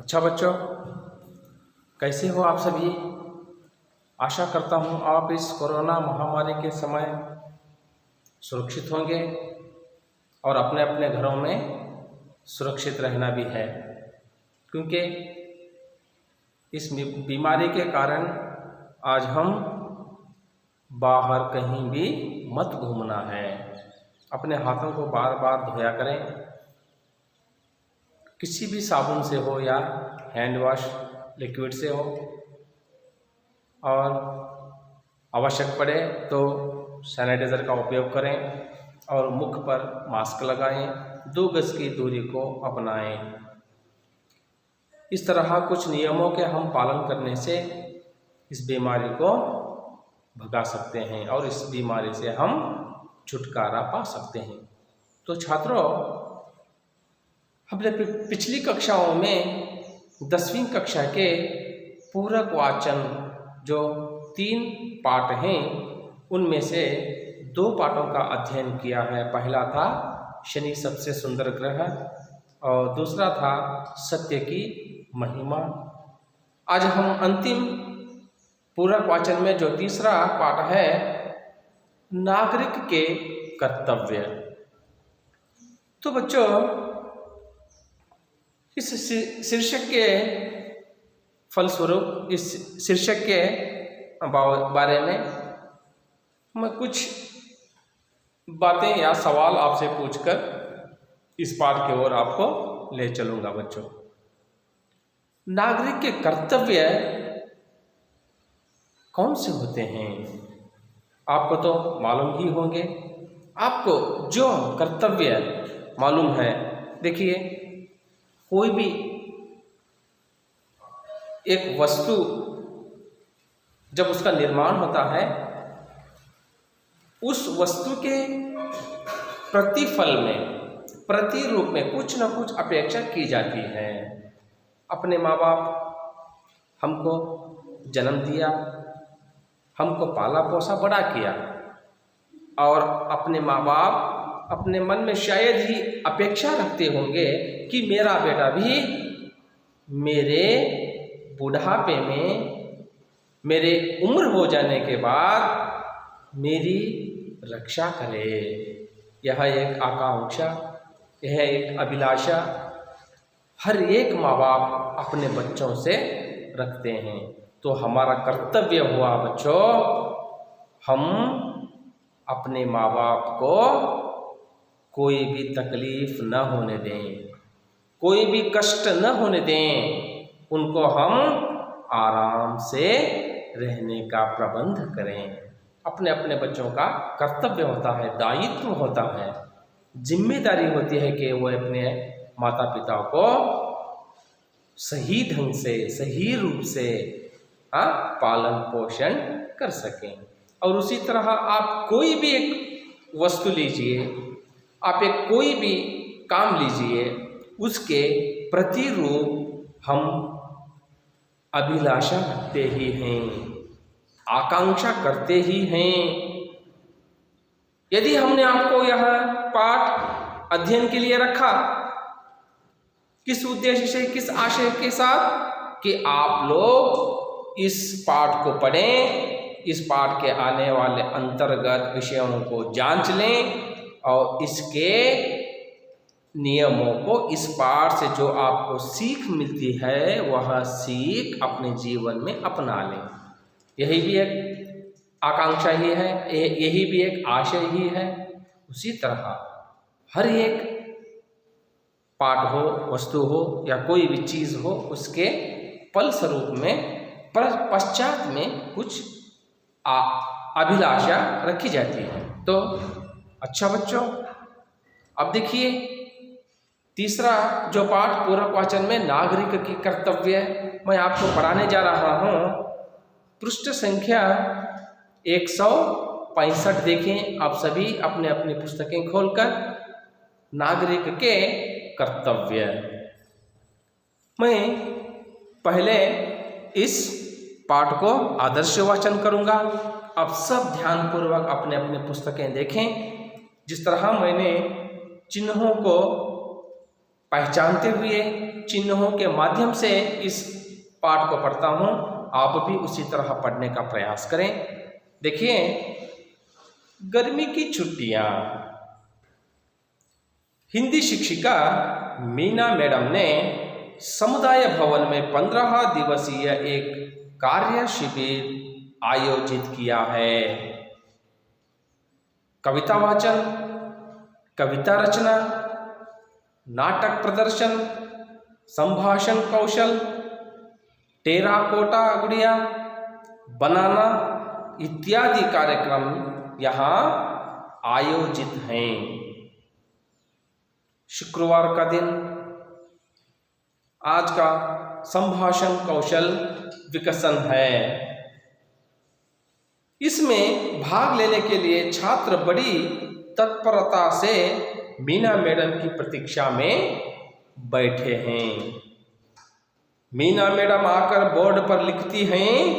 अच्छा बच्चों, कैसे हो आप सभी। आशा करता हूँ आप इस कोरोना महामारी के समय सुरक्षित होंगे और अपने अपने घरों में सुरक्षित रहना भी है, क्योंकि इस बीमारी के कारण आज हम बाहर कहीं भी मत घूमना है। अपने हाथों को बार बार धोया करें, किसी भी साबुन से हो या हैंड वॉश लिक्विड से हो, और आवश्यक पड़े तो सैनिटाइज़र का उपयोग करें और मुख पर मास्क लगाएं, 2 गज की दूरी को अपनाएं। इस तरह कुछ नियमों के हम पालन करने से इस बीमारी को भगा सकते हैं और इस बीमारी से हम छुटकारा पा सकते हैं। तो छात्रों, हमने पिछली कक्षाओं में 10वीं कक्षा के पूरक वाचन जो 3 पाठ हैं उनमें से 2 पाठों का अध्ययन किया है। पहला था शनि सबसे सुंदर ग्रह और दूसरा था सत्य की महिमा। आज हम अंतिम पूरक वाचन में जो तीसरा पाठ है, नागरिक के कर्तव्य। तो बच्चों, इस शीर्षक के फलस्वरूप इस शीर्षक के बारे में मैं कुछ बातें या सवाल आपसे पूछकर इस पाठ की ओर आपको ले चलूँगा। बच्चों, नागरिक के कर्तव्य कौन से होते हैं आपको तो मालूम ही होंगे। आपको जो कर्तव्य मालूम है, देखिए, कोई भी एक वस्तु जब उसका निर्माण होता है, उस वस्तु के प्रतिफल में, प्रतिरूप में कुछ न कुछ अपेक्षा की जाती है। अपने माँ बाप हमको जन्म दिया, हमको पाला पोसा बड़ा किया, और अपने माँ बाप अपने मन में शायद ही अपेक्षा रखते होंगे कि मेरा बेटा भी मेरे बुढ़ापे में, मेरे उम्र हो जाने के बाद मेरी रक्षा करे। यह एक आकांक्षा, यह एक अभिलाषा हर एक माँ बाप अपने बच्चों से रखते हैं। तो हमारा कर्तव्य हुआ बच्चों, हम अपने माँ बाप को कोई भी तकलीफ न होने दें, कोई भी कष्ट न होने दें, उनको हम आराम से रहने का प्रबंध करें। अपने अपने बच्चों का कर्तव्य होता है, दायित्व होता है, जिम्मेदारी होती है कि वो अपने माता पिता को सही ढंग से, सही रूप से पालन पोषण कर सकें। और उसी तरह आप कोई भी एक वस्तु लीजिए, आप एक कोई भी काम लीजिए, उसके प्रतिरूप हम अभिलाषा रखते ही हैं, आकांक्षा करते ही हैं। यदि हमने आपको यह पाठ अध्ययन के लिए रखा, किस उद्देश्य से, किस आशय के साथ, कि आप लोग इस पाठ को पढ़ें, इस पाठ के आने वाले अंतर्गत विषयों को जांच लें और इसके नियमों को, इस पाठ से जो आपको सीख मिलती है वह सीख अपने जीवन में अपना लें। यही भी एक आकांक्षा ही है, यही भी एक आशय ही है। उसी तरह हर एक पाठ हो, वस्तु हो या कोई भी चीज़ हो, उसके फलस्वरूप में पश्चात में कुछ अभिलाषा रखी जाती है। तो अच्छा बच्चों, अब देखिए तीसरा जो पाठ पूरक वाचन में नागरिक की कर्तव्य मैं आपको पढ़ाने जा रहा हूँ। पृष्ठ संख्या 165 देखें आप सभी अपने अपनी पुस्तकें खोलकर। नागरिक के कर्तव्य। मैं पहले इस पाठ को आदर्श वाचन करूँगा। अब सब ध्यानपूर्वक अपने अपने पुस्तकें देखें। जिस तरह मैंने चिन्हों को पहचानते हुए चिन्हों के माध्यम से इस पाठ को पढ़ता हूँ। आप भी उसी तरह पढ़ने का प्रयास करें। देखिए, गर्मी की छुट्टियाँ। हिंदी शिक्षिका मीना मैडम ने समुदाय भवन में 15 दिवसीय एक कार्य शिविर आयोजित किया है। कविता वाचन, कविता रचना, नाटक प्रदर्शन, संभाषण कौशल, टेराकोटा गुड़िया बनाना इत्यादि कार्यक्रम यहाँ आयोजित हैं। शुक्रवार का दिन आज का संभाषण कौशल विकसन है। इसमें भाग लेने के लिए छात्र बड़ी तत्परता से मीना मैडम की प्रतीक्षा में बैठे हैं। मीना मैडम आकर बोर्ड पर लिखती हैं,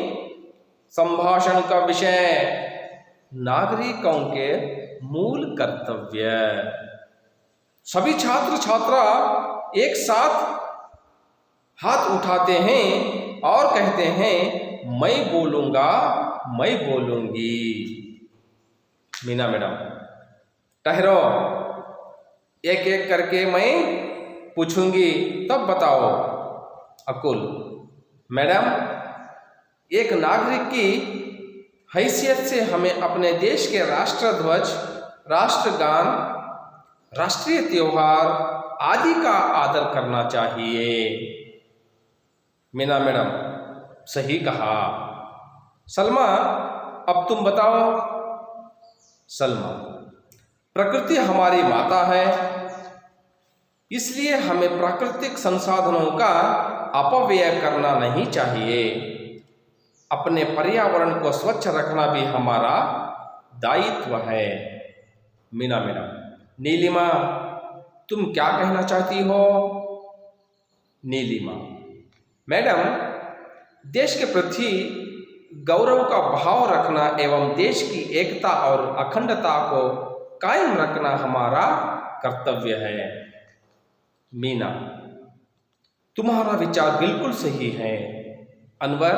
संभाषण का विषय नागरिकों के मूल कर्तव्य। सभी छात्र छात्रा एक साथ हाथ उठाते हैं और कहते हैं, मैं बोलूंगा, मैं बोलूंगी। मीना मैडम, ठहरो, एक एक करके मैं पूछूंगी, तब बताओ। अकुल, मैडम, एक नागरिक की हैसियत से हमें अपने देश के राष्ट्रध्वज, राष्ट्रगान, राष्ट्रीय त्योहार आदि का आदर करना चाहिए। मीना मैडम, सही कहा। सलमा, अब तुम बताओ। सलमा, प्रकृति हमारी माता है, इसलिए हमें प्राकृतिक संसाधनों का अपव्यय करना नहीं चाहिए। अपने पर्यावरण को स्वच्छ रखना भी हमारा दायित्व है। मीना मैडम, नीलिमा, तुम क्या कहना चाहती हो? नीलिमा, मैडम, देश के प्रति गौरव का भाव रखना एवं देश की एकता और अखंडता को कायम रखना हमारा कर्तव्य है। मीना, तुम्हारा विचार बिल्कुल सही है। अनवर,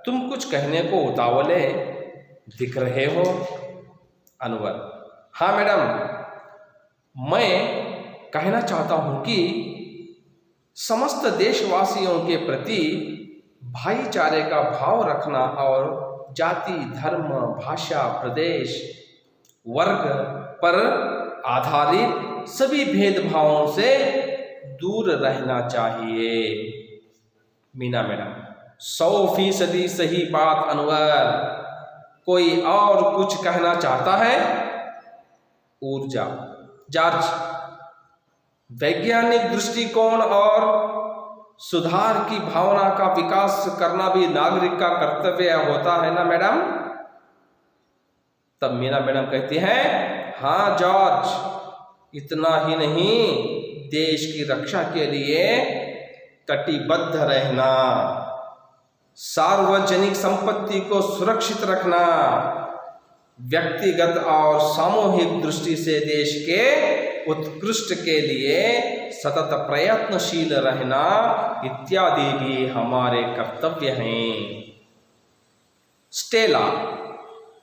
तुम कुछ कहने को उतावले दिख रहे हो। अनवर, हाँ मैडम, मैं कहना चाहता हूँ कि समस्त देशवासियों के प्रति भाईचारे का भाव रखना और जाति, धर्म, भाषा, प्रदेश, वर्ग पर आधारित सभी भेदभावों से दूर रहना चाहिए। मीना मैडम, 100% सही बात। अनवर, कोई और कुछ कहना चाहता है? ऊर्जा, जॉर्ज, वैज्ञानिक दृष्टिकोण और सुधार की भावना का विकास करना भी नागरिक का कर्तव्य होता है ना मैडम? तब मीना मैडम कहती हैं, हाँ जॉर्ज, इतना ही नहीं, देश की रक्षा के लिए कटिबद्ध रहना, सार्वजनिक संपत्ति को सुरक्षित रखना, व्यक्तिगत और सामूहिक दृष्टि से देश के उत्कृष्ट के लिए सतत प्रयत्नशील रहना इत्यादि भी हमारे कर्तव्य हैं। स्टेला,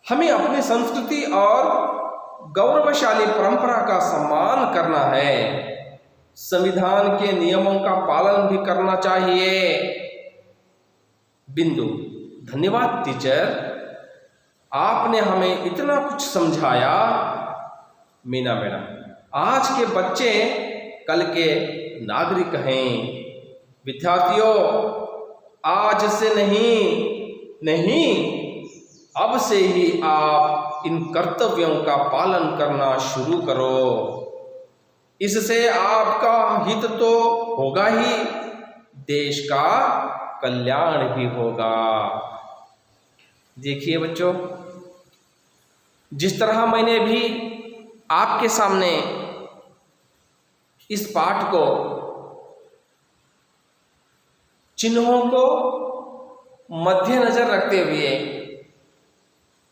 हमें अपनी संस्कृति और गौरवशाली परंपरा का सम्मान करना है। संविधान के नियमों का पालन भी करना चाहिए। बिंदु, धन्यवाद टीचर, आपने हमें इतना कुछ समझाया। मीना मैडम, आज के बच्चे कल के नागरिक हैं। विद्यार्थियों, आज से नहीं अब से ही आप इन कर्तव्यों का पालन करना शुरू करो। इससे आपका हित तो होगा ही, देश का कल्याण भी होगा। देखिए बच्चों, जिस तरह मैंने भी आपके सामने इस पाठ को, चिन्हों को मद्देनजर रखते हुए,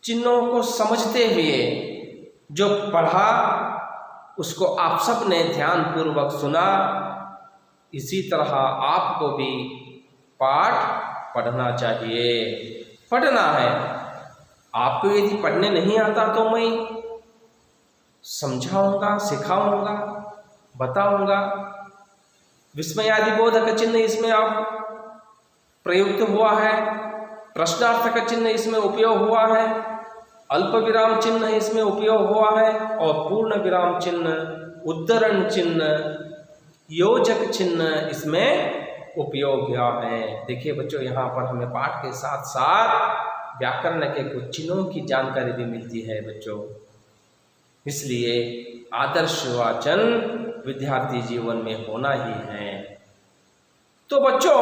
चिन्हों को समझते हुए जो पढ़ा, उसको आप सब ने ध्यानपूर्वक सुना इसी तरह आपको भी पाठ पढ़ना चाहिए। पढ़ना है। आपको यदि पढ़ने नहीं आता तो मैं समझाऊंगा, सिखाऊंगा, बताऊंगा। विस्मयादिबोधक चिन्ह इसमें आप प्रयुक्त हुआ है, प्रश्नार्थक चिन्ह इसमें उपयोग हुआ है, अल्प विराम चिन्ह इसमें उपयोग हुआ है और पूर्ण विराम चिन्ह, उद्धरण चिन्ह, योजक चिन्ह इसमें उपयोग हुआ है। देखिए बच्चों, यहाँ पर हमें पाठ के साथ साथ व्याकरण के कुछ चिन्हों की जानकारी भी मिलती है बच्चों। इसलिए आदर्श वाचन विद्यार्थी जीवन में होना ही है। तो बच्चों,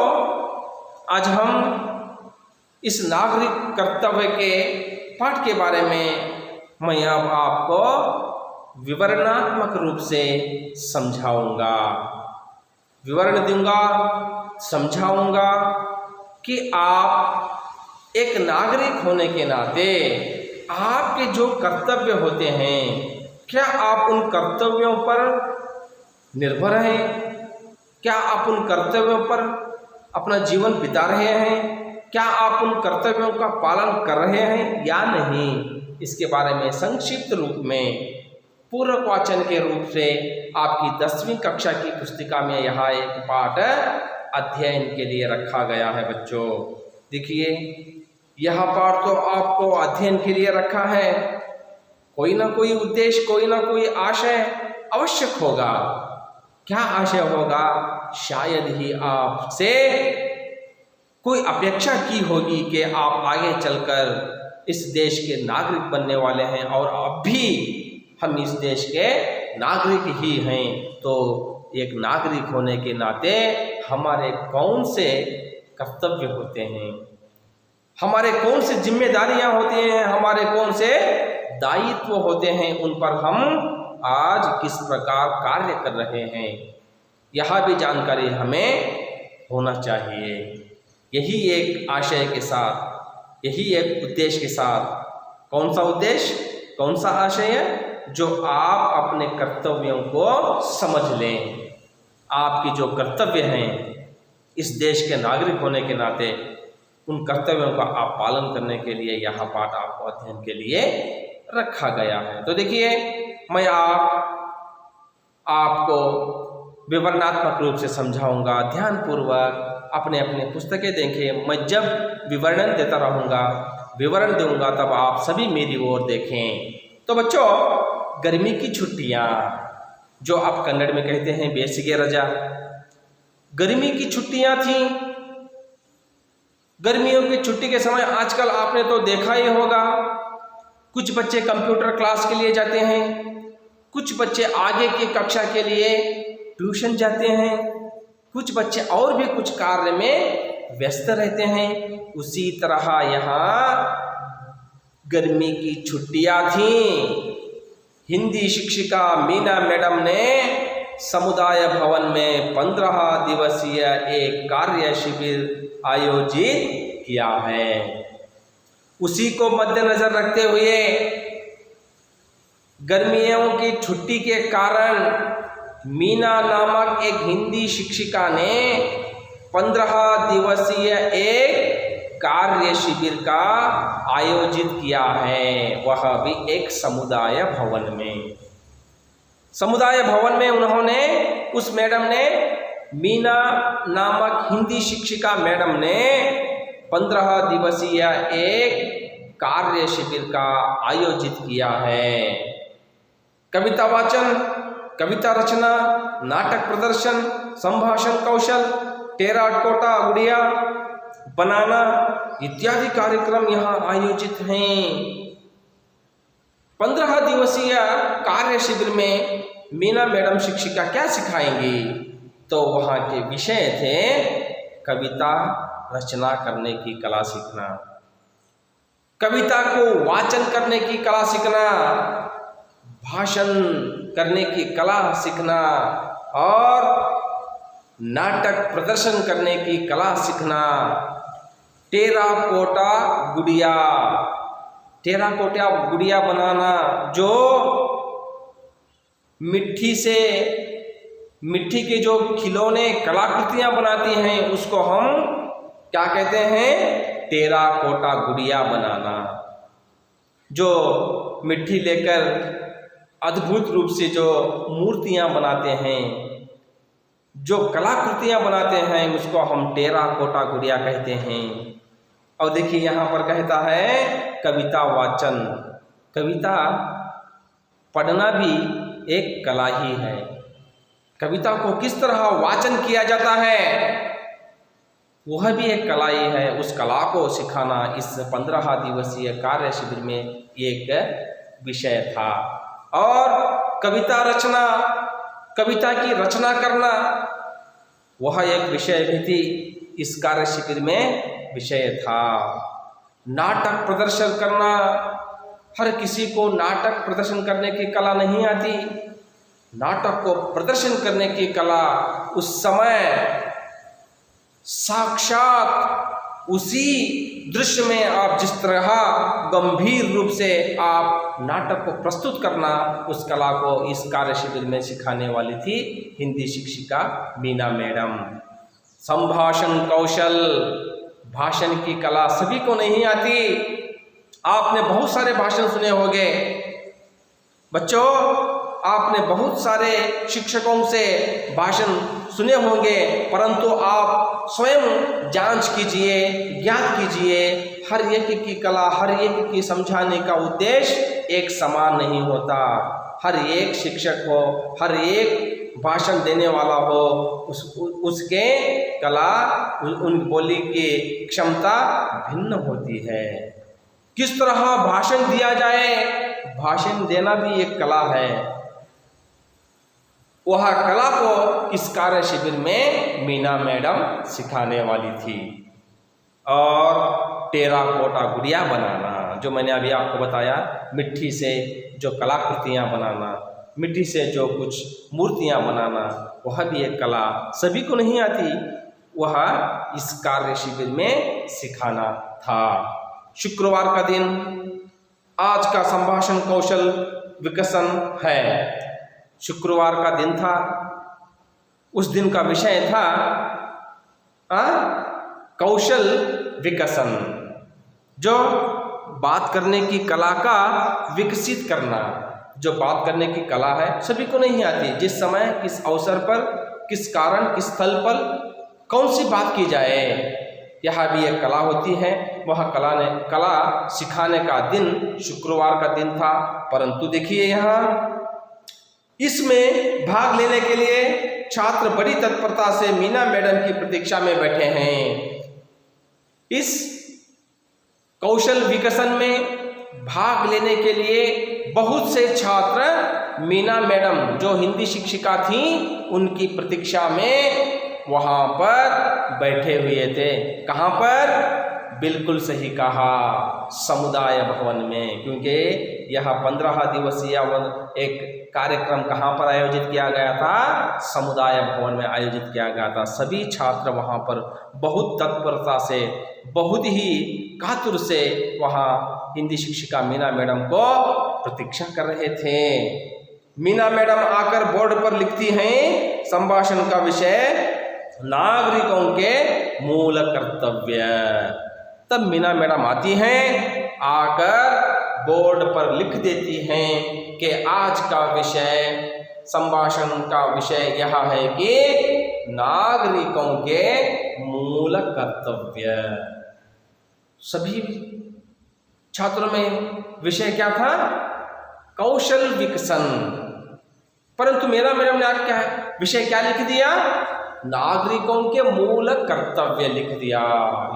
आज हम इस नागरिक कर्तव्य के पाठ के बारे में मैं अब आपको विवरणात्मक रूप से समझाऊंगा, विवरण दूंगा, समझाऊंगा कि आप एक नागरिक होने के नाते आपके जो कर्तव्य होते हैं, क्या आप उन कर्तव्यों पर निर्भर हैं? क्या आप उन कर्तव्यों पर अपना जीवन बिता रहे हैं? क्या आप उन कर्तव्यों का पालन कर रहे हैं या नहीं? इसके बारे में संक्षिप्त रूप में पूरक वाचन के रूप से आपकी 10वीं कक्षा की पुस्तिका में यहाँ एक पाठ अध्ययन के लिए रखा गया है बच्चों। देखिए, यह पाठ तो आपको अध्ययन के लिए रखा है। कोई ना कोई उद्देश्य, कोई ना कोई आशय आवश्यक होगा। क्या आशय होगा? शायद ही आपसे कोई अपेक्षा की होगी कि आप आगे चलकर इस देश के नागरिक बनने वाले हैं और अब भी हम इस देश के नागरिक ही हैं। तो एक नागरिक होने के नाते हमारे कौन से कर्तव्य होते हैं, हमारे कौन से जिम्मेदारियां होती हैं, हमारे कौन से दायित्व होते हैं, उन पर हम आज किस प्रकार कार्य कर रहे हैं, यह भी जानकारी हमें होना चाहिए। यही एक आशय के साथ, यही एक उद्देश्य के साथ, कौन सा उद्देश्य, कौन सा आशय है? जो आप अपने कर्तव्यों को समझ लें। आपकी जो कर्तव्य हैं इस देश के नागरिक होने के नाते, उन कर्तव्यों का आप पालन करने के लिए यह पाठ आपको अध्ययन के लिए रखा गया है। तो देखिए, मैं आपको विवरणात्मक रूप से समझाऊंगा। ध्यानपूर्वक अपने अपने पुस्तकें देखें। मैं जब विवरण देता रहूँगा, विवरण दूंगा, तब आप सभी मेरी ओर देखें। तो बच्चों, गर्मी की छुट्टियाँ, जो आप कन्नड़ में कहते हैं बेसिगे रजा, गर्मी की छुट्टियाँ थीं। गर्मियों की छुट्टी के समय आजकल आपने तो देखा ही होगा, कुछ बच्चे कंप्यूटर क्लास के लिए जाते हैं, कुछ बच्चे आगे की कक्षा के लिए ट्यूशन जाते हैं, कुछ बच्चे और भी कुछ कार्य में व्यस्त रहते हैं। उसी तरह यहाँ गर्मी की छुट्टियाँ थीं। हिंदी शिक्षिका मीना मैडम ने समुदाय भवन में 15 दिवसीय एक कार्य शिविर आयोजित किया है। उसी को मद्देनजर रखते हुए गर्मियों की छुट्टी के कारण मीना नामक एक हिंदी शिक्षिका ने 15 दिवसीय एक कार्य शिविर का आयोजित किया है, वह भी एक समुदाय भवन में। समुदाय भवन में उन्होंने, उस मैडम ने, मीना नामक हिंदी शिक्षिका मैडम ने 15 दिवसीय एक कार्य शिविर का आयोजित किया है। कविता वाचन, कविता रचना, नाटक प्रदर्शन, संभाषण कौशल, टेराकोटा गुड़िया बनाना इत्यादि कार्यक्रम यहाँ आयोजित हैं। 15 दिवसीय कार्य शिविर में मीना मैडम शिक्षिका क्या सिखाएंगी? तो वहाँ के विषय थे कविता रचना करने की कला सीखना, कविता को वाचन करने की कला सीखना, भाषण करने की कला सीखना और नाटक प्रदर्शन करने की कला सीखना। टेराकोटा गुड़िया, टेराकोटा गुड़िया बनाना, जो मिट्टी से मिट्टी के जो खिलौने कलाकृतियाँ बनाती हैं उसको हम क्या कहते हैं? टेराकोटा गुड़िया बनाना। जो मिट्टी लेकर अद्भुत रूप से जो मूर्तियाँ बनाते हैं, जो कलाकृतियाँ बनाते हैं, उसको हम टेराकोटा गुड़िया कहते हैं। और देखिए यहाँ पर कहता है कविता वाचन। कविता पढ़ना भी एक कला ही है। कविता को किस तरह वाचन किया जाता है वह भी एक कला ही है। उस कला को सिखाना इस 15 दिवसीय कार्य शिविर में एक विषय था। और कविता रचना, कविता की रचना करना वह एक विषय भी थी, इस कार्य शिविर में विषय था। नाटक प्रदर्शन करना, हर किसी को नाटक प्रदर्शन करने की कला नहीं आती। नाटक को प्रदर्शन करने की कला उस समय साक्षात उसी दृश्य में आप जिस तरह गंभीर रूप से आप नाटक को प्रस्तुत करना, उस कला को इस कार्य शिविर में सिखाने वाली थी हिंदी शिक्षिका मीना मैडम। संभाषण कौशल, भाषण की कला सभी को नहीं आती। आपने बहुत सारे भाषण सुने होंगे बच्चों, आपने बहुत सारे शिक्षकों से भाषण सुने होंगे, परंतु आप स्वयं जांच कीजिए, ज्ञात कीजिए, हर एक की कला, हर एक की समझाने का उद्देश्य एक समान नहीं होता। हर एक शिक्षक हो, हर एक भाषण देने वाला हो, उसके कला, उन बोली की क्षमता भिन्न होती है। किस तरह भाषण दिया जाए, भाषण देना भी एक कला है। वह कला को इस कार्य शिविर में मीना मैडम सिखाने वाली थी। और टेराकोटा गुड़िया बनाना, जो मैंने अभी आपको बताया, मिट्टी से जो कलाकृतियाँ बनाना, मिट्टी से जो कुछ मूर्तियाँ बनाना, वह भी एक कला सभी को नहीं आती, वह इस कार्य शिविर में सिखाना था। शुक्रवार का दिन आज का संभाषण कौशल विकसन है। शुक्रवार का दिन था, उस दिन का विषय था कौशल विकसन, जो बात करने की कला का विकसित करना। जो बात करने की कला है सभी को नहीं आती। जिस समय, किस अवसर पर, किस कारण, किस स्थल पर कौन सी बात की जाए, यह भी एक कला होती है। वह कला सिखाने का दिन शुक्रवार का दिन था। परंतु देखिए यहाँ इसमें भाग लेने के लिए छात्र बड़ी तत्परता से मीना मैडम की प्रतीक्षा में बैठे हैं। इस कौशल विकसन में भाग लेने के लिए बहुत से छात्र मीना मैडम जो हिंदी शिक्षिका थी उनकी प्रतीक्षा में वहां पर बैठे हुए थे। कहां पर? बिल्कुल सही कहा, समुदाय भवन में। क्योंकि यह 15 दिवसीय एक कार्यक्रम कहाँ पर आयोजित किया गया था? समुदाय भवन में आयोजित किया गया था। सभी छात्र वहाँ पर बहुत तत्परता से, बहुत ही कातुर से वहाँ हिंदी शिक्षिका मीना मैडम को प्रतीक्षा कर रहे थे। मीना मैडम आकर बोर्ड पर लिखती हैं संभाषण का विषय नागरिकों के मूल कर्तव्य। तब मीना मैडम आती हैं, आकर बोर्ड पर लिख देती हैं कि आज का विषय, संभाषण का विषय यह है कि नागरिकों के मूल कर्तव्य। सभी छात्रों में विषय क्या था? कौशल विकसन। परंतु मीना मैडम ने आज क्या विषय क्या लिख दिया? नागरिकों के मूल कर्तव्य लिख दिया।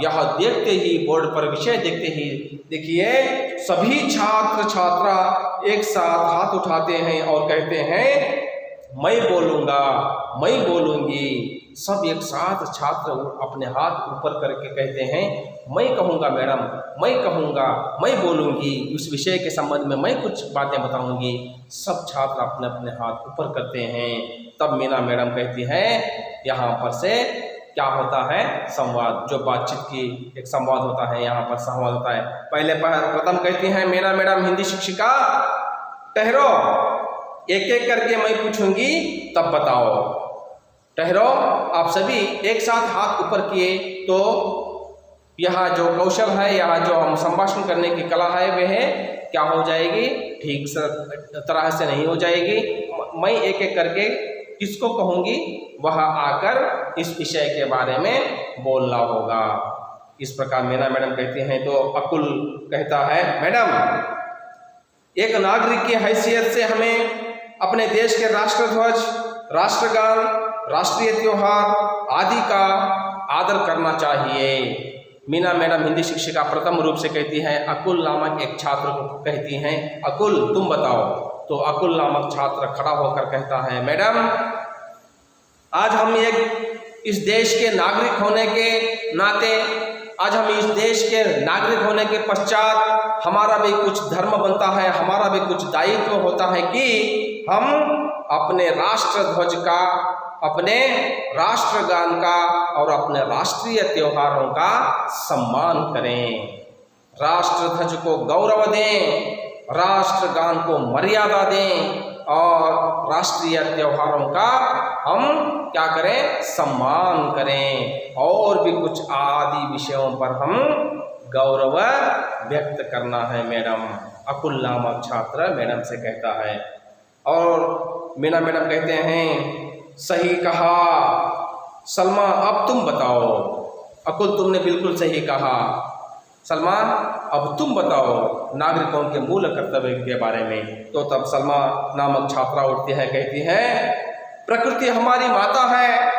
यह देखते ही, बोर्ड पर विषय देखते ही देखिए सभी छात्र छात्रा एक साथ हाथ उठाते हैं और कहते हैं मैं बोलूँगा, मैं बोलूँगी। सब एक साथ छात्र अपने हाथ ऊपर करके कहते हैं मैं कहूँगा मैडम, मैं कहूँगा, मैं बोलूँगी, उस विषय के संबंध में मैं कुछ बातें बताऊँगी। सब छात्र अपने अपने हाथ ऊपर करते हैं। तब मीना मैडम कहती है, यहाँ पर से क्या होता है? संवाद, जो बातचीत की एक संवाद होता है, यहाँ पर संवाद होता है। पहले प्रथम कहती हैं मीना मैडम हिंदी शिक्षिका, ठहरो, एक एक करके मैं पूछूंगी तब बताओ। ठहरो, आप सभी एक साथ हाथ ऊपर किए तो यहाँ जो कौशल है, यहाँ जो हम संभाषण करने की कला है वह क्या हो जाएगी, ठीक तरह से नहीं हो जाएगी। मैं एक एक करके किसको कहूँगी वह आकर इस विषय के बारे में बोलना होगा। इस प्रकार मीना मैडम कहती हैं तो अकुल कहता है, मैडम एक नागरिक की हैसियत से हमें अपने देश के राष्ट्रध्वज, राष्ट्रगान, राष्ट्रीय त्योहार आदि का आदर करना चाहिए। मीना मैडम हिंदी शिक्षिका प्रथम रूप से कहती हैं, अकुल नामक एक छात्र को कहती हैं, अकुल तुम बताओ। तो अकुल नामक छात्र खड़ा होकर कहता है, मैडम आज हम एक इस देश के नागरिक होने के नाते, आज हम इस देश के नागरिक होने के पश्चात हमारा भी कुछ धर्म बनता है, हमारा भी कुछ दायित्व होता है कि हम अपने राष्ट्र ध्वज का, अपने राष्ट्रगान का और अपने राष्ट्रीय त्योहारों का सम्मान करें, राष्ट्र ध्वज को गौरव दें, राष्ट्रगान को मर्यादा दें और राष्ट्रीय त्योहारों का हम क्या करें, सम्मान करें और भी कुछ आदि विषयों पर हम गौरव व्यक्त करना है मैडम। अकुल नामक छात्र मैडम से कहता है। और मीना मैडम कहते हैं, सही कहा सलमा, अब तुम बताओ। अकुल तुमने बिल्कुल सही कहा, सलमा अब तुम बताओ नागरिकों के मूल कर्तव्य के बारे में। तो तब सलमा नामक छात्रा उठती है, कहती है, प्रकृति हमारी माता है,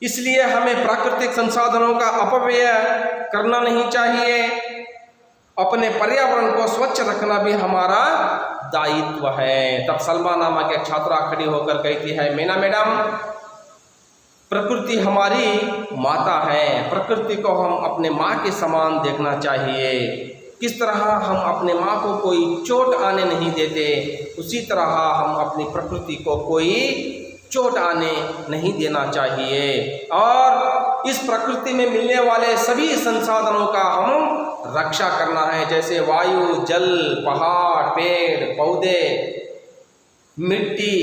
इसलिए हमें प्राकृतिक संसाधनों का अपव्यय करना नहीं चाहिए, अपने पर्यावरण को स्वच्छ रखना भी हमारा दायित्व है। तब सलमा नामक एक छात्रा खड़ी होकर कहती है, मीना मैडम प्रकृति हमारी माता है, प्रकृति को हम अपने माँ के समान देखना चाहिए। किस तरह हम अपने माँ को कोई चोट आने नहीं देते, उसी तरह हम अपनी प्रकृति को कोई चोट आने नहीं देना चाहिए और इस प्रकृति में मिलने वाले सभी संसाधनों का हम रक्षा करना है, जैसे वायु, जल, पहाड़, पेड़ पौधे, मिट्टी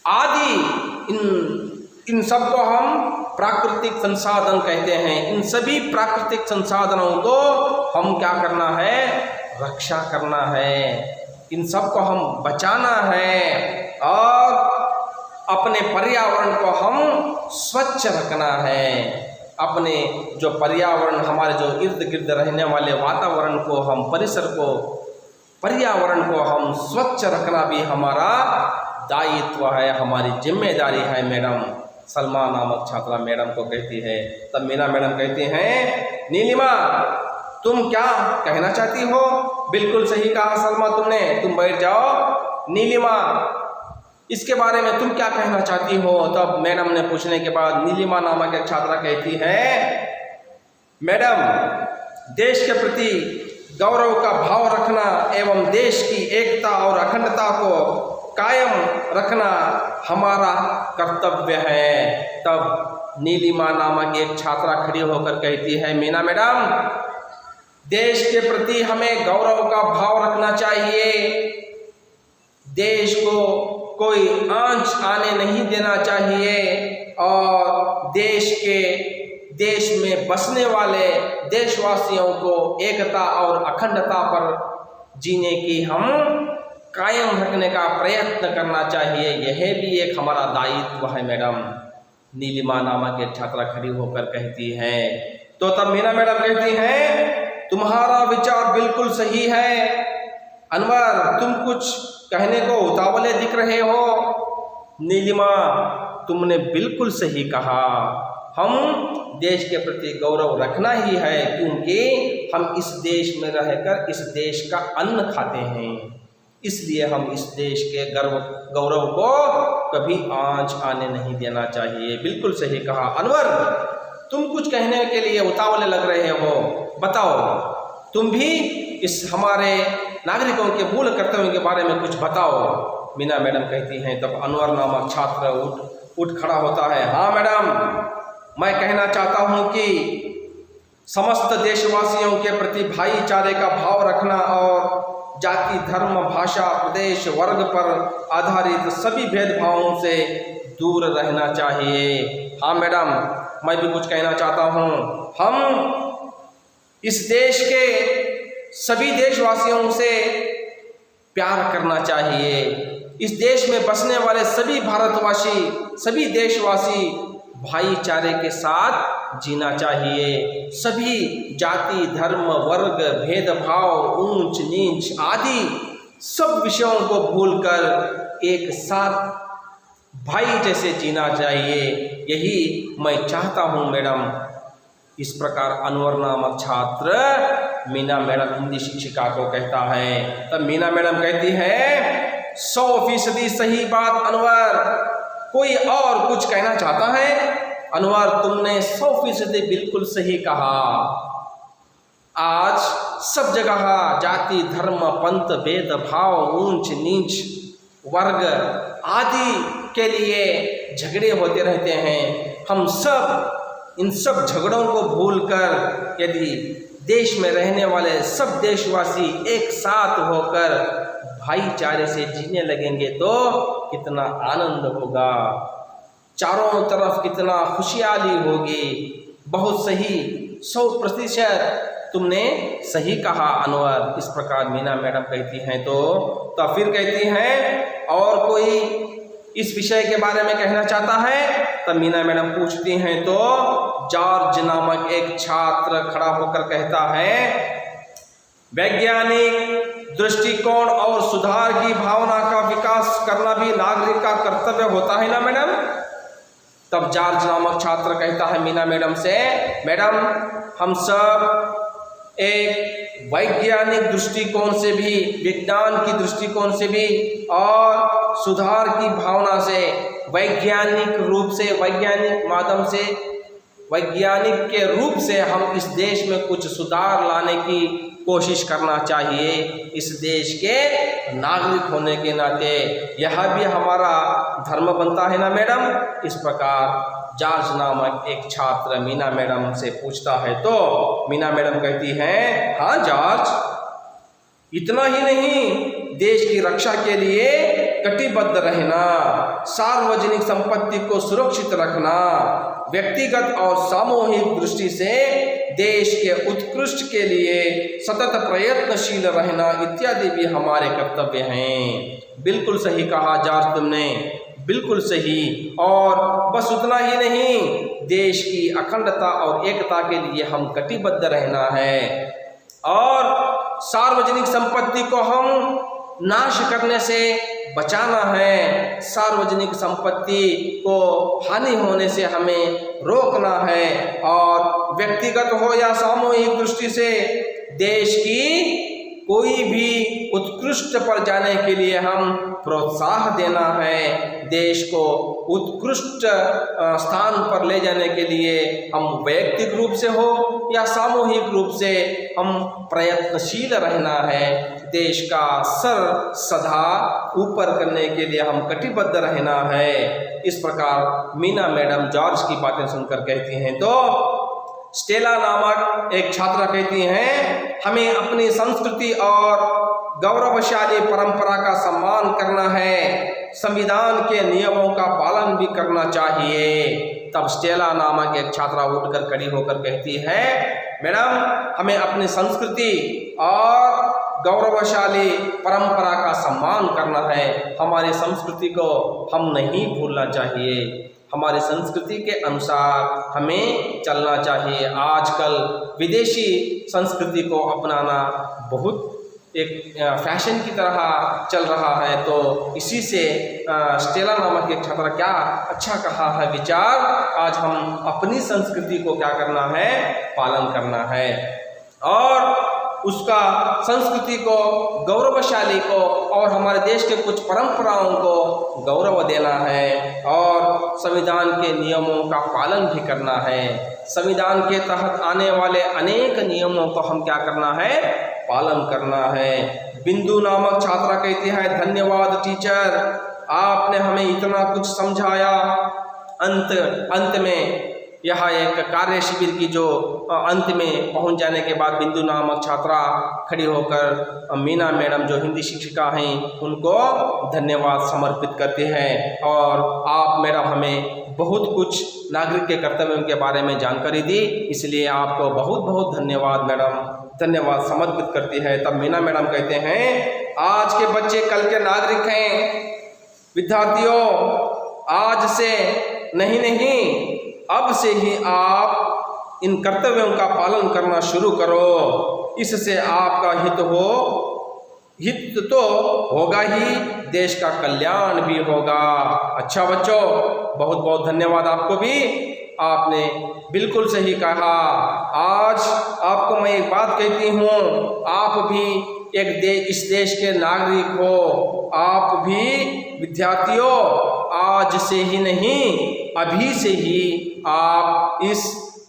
आदि, इन सब को हम प्राकृतिक संसाधन कहते हैं। इन सभी प्राकृतिक संसाधनों को हम क्या करना है, रक्षा करना है, इन सब को हम बचाना है और अपने पर्यावरण को हम स्वच्छ रखना है। अपने जो पर्यावरण, हमारे जो इर्द गिर्द रहने वाले वातावरण को, हम परिसर को, पर्यावरण को हम स्वच्छ रखना भी हमारा दायित्व है, हमारी जिम्मेदारी है मैडम। सलमा नामक छात्रा मैडम को कहती है। तब मीना मैडम कहती हैं, नीलिमा तुम क्या कहना चाहती हो? बिल्कुल सही कहा सलमा तुमने, तुम बैठ जाओ। नीलिमा इसके बारे में तुम क्या कहना चाहती हो? तब मैडम ने पूछने के बाद नीलिमा नामक एक छात्रा कहती है, मैडम देश के प्रति गौरव का भाव रखना एवं देश की एकता और अखंडता को कायम रखना हमारा कर्तव्य है। तब नीलिमा नामक एक छात्रा खड़ी होकर कहती है, मीना मैडम देश के प्रति हमें गौरव का भाव रखना चाहिए, देश को कोई आंच आने नहीं देना चाहिए और देश में बसने वाले देशवासियों को एकता और अखंडता पर जीने की हम कायम रखने का प्रयत्न करना चाहिए, यह भी एक हमारा दायित्व है मैडम। नीलिमा नामक एक छात्रा खड़ी होकर कहती है। तो तब मीना मैडम कहती हैं, तुम्हारा विचार बिल्कुल सही है अनवर, तुम कुछ कहने को उतावले दिख रहे हो। नीलिमा तुमने बिल्कुल सही कहा, हम देश के प्रति गौरव रखना ही है क्योंकि हम इस देश में रहकर इस देश का अन्न खाते हैं, इसलिए हम इस देश के गौरव को कभी आंच आने नहीं देना चाहिए। बिल्कुल सही कहा अनवर, तुम कुछ कहने के लिए उतावले लग रहे हो, बताओ तुम भी इस हमारे नागरिकों के मूल कर्तव्यों के बारे में कुछ बताओ। मीना मैडम कहती हैं। तब अनवर नामक छात्र उठ खड़ा होता है। हाँ मैडम, मैं कहना चाहता हूँ कि समस्त देशवासियों के प्रति भाईचारे का भाव रखना और जाति, धर्म, भाषा, प्रदेश, वर्ग पर आधारित सभी भेदभावों से दूर रहना चाहिए। हाँ मैडम, मैं भी कुछ कहना चाहता हूँ। हम इस देश के सभी देशवासियों से प्यार करना चाहिए। इस देश में बसने वाले सभी भारतवासी, सभी देशवासी भाईचारे के साथ जीना चाहिए। सभी जाति, धर्म, वर्ग, भेदभाव, ऊंच नीच आदि सब विषयों को भूलकर एक साथ भाई जैसे जीना चाहिए। यही मैं चाहता हूँ मैडम। इस प्रकार अनवर नामक छात्र मीना मैडम हिंदी शिक्षिका को कहता है। तब मीना मैडम कहती है 100% सही बात अनवर, कोई और कुछ कहना चाहता है? अनवर, तुमने 100% बिल्कुल सही कहा। आज सब जगह जाति, धर्म, पंथ, भेदभाव, ऊंच नीच, वर्ग आदि के लिए झगड़े होते रहते हैं। हम सब इन सब झगड़ों को भूलकर यदि देश में रहने वाले सब देशवासी एक साथ होकर भाईचारे से जीने लगेंगे तो कितना आनंद होगा, चारों तरफ कितना खुशहाली होगी। बहुत सही, 100% तुमने सही कहा अनवर। इस प्रकार मीना मैडम कहती हैं। तो फिर कहती हैं और कोई इस विषय के बारे में कहना चाहता है? तब मीना मैडम पूछती हैं। तो जॉर्ज नामक एक छात्र खड़ा होकर कहता है वैज्ञानिक दृष्टिकोण और सुधार की भावना का विकास करना भी नागरिक का कर्तव्य होता है ना मैडम? तब जॉर्ज नामक छात्र कहता है मीना मैडम से, मैडम हम सब एक वैज्ञानिक दृष्टिकोण से भी, विज्ञान की दृष्टिकोण से भी और सुधार की भावना से, वैज्ञानिक रूप से, वैज्ञानिक माध्यम से, वैज्ञानिक के रूप से हम इस देश में कुछ सुधार लाने की कोशिश करना चाहिए। इस देश के नागरिक होने के नाते यह भी हमारा धर्म बनता है ना मैडम? इस प्रकार जॉर्ज नामक एक छात्र मीना मैडम से पूछता है। तो मीना मैडम कहती हैं, हाँ जॉर्ज, इतना ही नहीं, देश की रक्षा के लिए कटिबद्ध रहना, सार्वजनिक संपत्ति को सुरक्षित रखना, व्यक्तिगत और सामूहिक दृष्टि से देश के उत्कृष्ट के लिए सतत प्रयत्नशील रहना इत्यादि भी हमारे कर्तव्य हैं। बिल्कुल सही कहा जॉर्ज तुमने, बिल्कुल सही। और बस उतना ही नहीं, देश की अखंडता और एकता के लिए हम कटिबद्ध रहना है और सार्वजनिक संपत्ति को हम नाश करने से बचाना है। सार्वजनिक संपत्ति को हानि होने से हमें रोकना है और व्यक्तिगत हो या सामूहिक दृष्टि से देश की कोई भी उत्कृष्ट पर जाने के लिए हम प्रोत्साहन देना है। देश को उत्कृष्ट स्थान पर ले जाने के लिए हम वैयक्तिक रूप से हो या सामूहिक रूप से हम प्रयत्नशील रहना है। देश का सर सदा ऊपर करने के लिए हम कटिबद्ध रहना है। इस प्रकार मीना मैडम जॉर्ज की बातें सुनकर कहती हैं। तो स्टेला नामक एक छात्रा कहती हैं, हमें अपनी संस्कृति और गौरवशाली परंपरा का सम्मान करना है, संविधान के नियमों का पालन भी करना चाहिए। तब स्टेला नामक एक छात्रा उठकर खड़ी होकर कहती है, मैडम हमें अपनी संस्कृति और गौरवशाली परंपरा का सम्मान करना है। हमारी संस्कृति को हम नहीं भूलना चाहिए, हमारी संस्कृति के अनुसार हमें चलना चाहिए। आजकल विदेशी संस्कृति को अपनाना बहुत एक फैशन की तरह चल रहा है। तो इसी से स्टेला नामक एक छात्रा क्या अच्छा कहा है विचार, आज हम अपनी संस्कृति को क्या करना है, पालन करना है और उसका संस्कृति को, गौरवशाली को और हमारे देश के कुछ परंपराओं को गौरव देना है और संविधान के नियमों का पालन भी करना है। संविधान के तहत आने वाले अनेक नियमों को हम क्या करना है, पालन करना है। बिंदु नामक छात्रा कहती है, धन्यवाद टीचर, आपने हमें इतना कुछ समझाया। अंत में यह एक कार्य शिविर की जो अंत में पहुंच जाने के बाद बिंदु नामक छात्रा खड़ी होकर मीना मैडम जो हिंदी शिक्षिका हैं उनको धन्यवाद समर्पित करते हैं। और आप मैडम हमें बहुत कुछ नागरिक के कर्तव्यों के बारे में जानकारी दी, इसलिए आपको बहुत बहुत धन्यवाद मैडम, धन्यवाद समर्पित करती है। तब मीना मैडम कहते हैं, आज के बच्चे कल के नागरिक हैं। विद्यार्थियों, आज से नहीं अब से ही आप इन कर्तव्यों का पालन करना शुरू करो। इससे आपका हित तो होगा ही, देश का कल्याण भी होगा। अच्छा बच्चों, बहुत बहुत धन्यवाद आपको भी, आपने बिल्कुल सही कहा। आज आपको मैं एक बात कहती हूँ, आप भी इस देश के नागरिक हो। आप भी विद्यार्थियों, आज से ही नहीं अभी से ही आप इस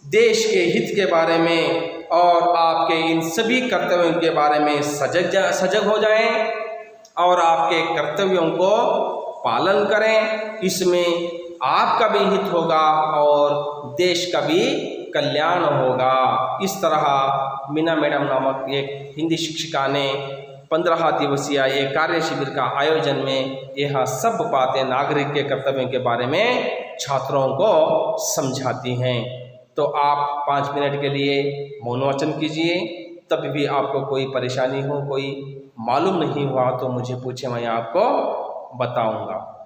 देश के हित के बारे में और आपके इन सभी कर्तव्यों के बारे में सजग हो जाएं और आपके कर्तव्यों को पालन करें। इसमें आपका भी हित होगा और देश का भी कल्याण होगा। इस तरह मीना मैडम नामक एक हिंदी शिक्षिका ने 15 दिवसीय एक कार्य शिविर का आयोजन में यह सब बातें नागरिक के कर्तव्यों के बारे में छात्रों को समझाती हैं। तो आप 5 मिनट के लिए मौन वाचन कीजिए। तब भी आपको कोई परेशानी हो, कोई मालूम नहीं हुआ तो मुझे पूछे, मैं आपको बताऊंगा।